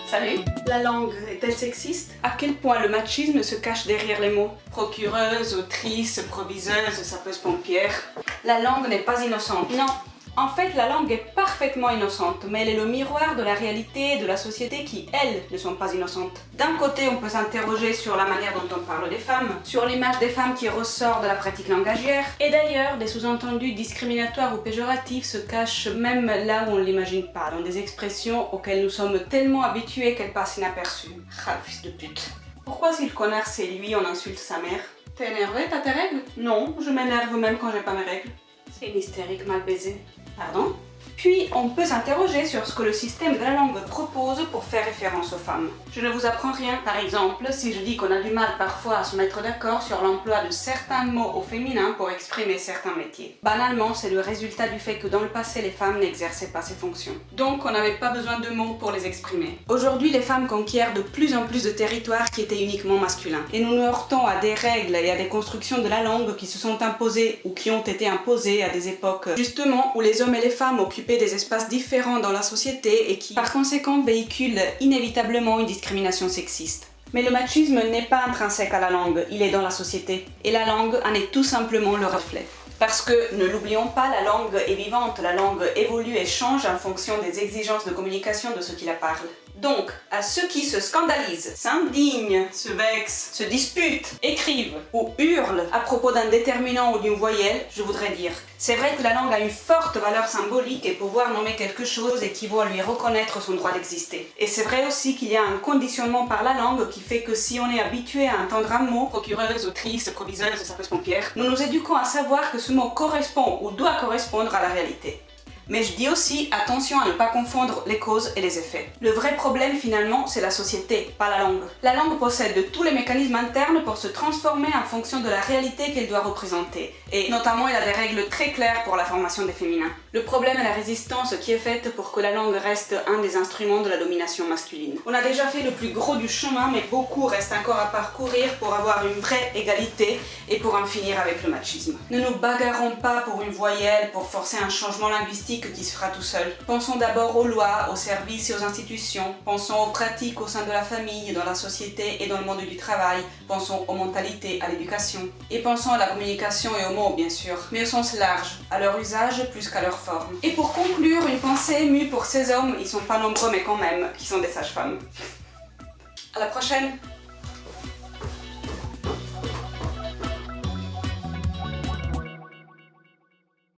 Salut. La langue est-elle sexiste? À quel point le machisme se cache derrière les mots? Procureuse, autrice, proviseuse, sapeuse-pompière. La langue n'est pas innocente. Non. En fait, la langue est parfaitement innocente, mais elle est le miroir de la réalité de la société qui, elles, ne sont pas innocentes. D'un côté, on peut s'interroger sur la manière dont on parle des femmes, sur l'image des femmes qui ressort de la pratique langagière, et d'ailleurs, des sous-entendus discriminatoires ou péjoratifs se cachent même là où on ne l'imagine pas, dans des expressions auxquelles nous sommes tellement habitués qu'elles passent inaperçues. Ah, fils de pute. Pourquoi si le connard c'est lui, on insulte sa mère? T'es énervé, t'as tes règles? Non, je m'énerve même quand j'ai pas mes règles. C'est une hystérique mal baisée. Pardon? Puis, on peut s'interroger sur ce que le système de la langue propose pour faire référence aux femmes. Je ne vous apprends rien. Par exemple, si je dis qu'on a du mal parfois à se mettre d'accord sur l'emploi de certains mots au féminin pour exprimer certains métiers. Banalement, c'est le résultat du fait que dans le passé, les femmes n'exerçaient pas ces fonctions. Donc, on n'avait pas besoin de mots pour les exprimer. Aujourd'hui, les femmes conquièrent de plus en plus de territoires qui étaient uniquement masculins. Et nous nous heurtons à des règles et à des constructions de la langue qui se sont imposées ou qui ont été imposées à des époques, justement, où les hommes et les femmes occupaient des espaces différents dans la société et qui, par conséquent, véhiculent inévitablement une discrimination sexiste. Mais le machisme n'est pas intrinsèque à la langue, il est dans la société. Et la langue en est tout simplement le reflet. Parce que, ne l'oublions pas, la langue est vivante, la langue évolue et change en fonction des exigences de communication de ceux qui la parlent. Donc, à ceux qui se scandalisent, s'indignent, se vexent, se disputent, écrivent ou hurlent à propos d'un déterminant ou d'une voyelle, je voudrais dire, c'est vrai que la langue a une forte valeur symbolique et pouvoir nommer quelque chose équivaut à lui reconnaître son droit d'exister. Et c'est vrai aussi qu'il y a un conditionnement par la langue qui fait que si on est habitué à entendre un mot, procureuse, autrice, proviseuse, sapeuse-pompière, nous nous éduquons à savoir que ce mot correspond ou doit correspondre à la réalité. Mais je dis aussi attention à ne pas confondre les causes et les effets. Le vrai problème finalement, c'est la société, pas la langue. La langue possède tous les mécanismes internes pour se transformer en fonction de la réalité qu'elle doit représenter. Et notamment, il y a des règles très claires pour la formation des féminins. Le problème est la résistance qui est faite pour que la langue reste un des instruments de la domination masculine. On a déjà fait le plus gros du chemin, mais beaucoup reste encore à parcourir pour avoir une vraie égalité et pour en finir avec le machisme. Ne nous bagarrons pas pour une voyelle, pour forcer un changement linguistique qui se fera tout seul. Pensons d'abord aux lois, aux services et aux institutions. Pensons aux pratiques au sein de la famille, dans la société et dans le monde du travail. Pensons aux mentalités, à l'éducation. Et pensons à la communication et aux mots, bien sûr, mais au sens large, à leur usage plus qu'à leur forme. Et pour conclure, une pensée émue pour ces hommes, ils sont pas nombreux mais quand même, qui sont des sages-femmes. À la prochaine!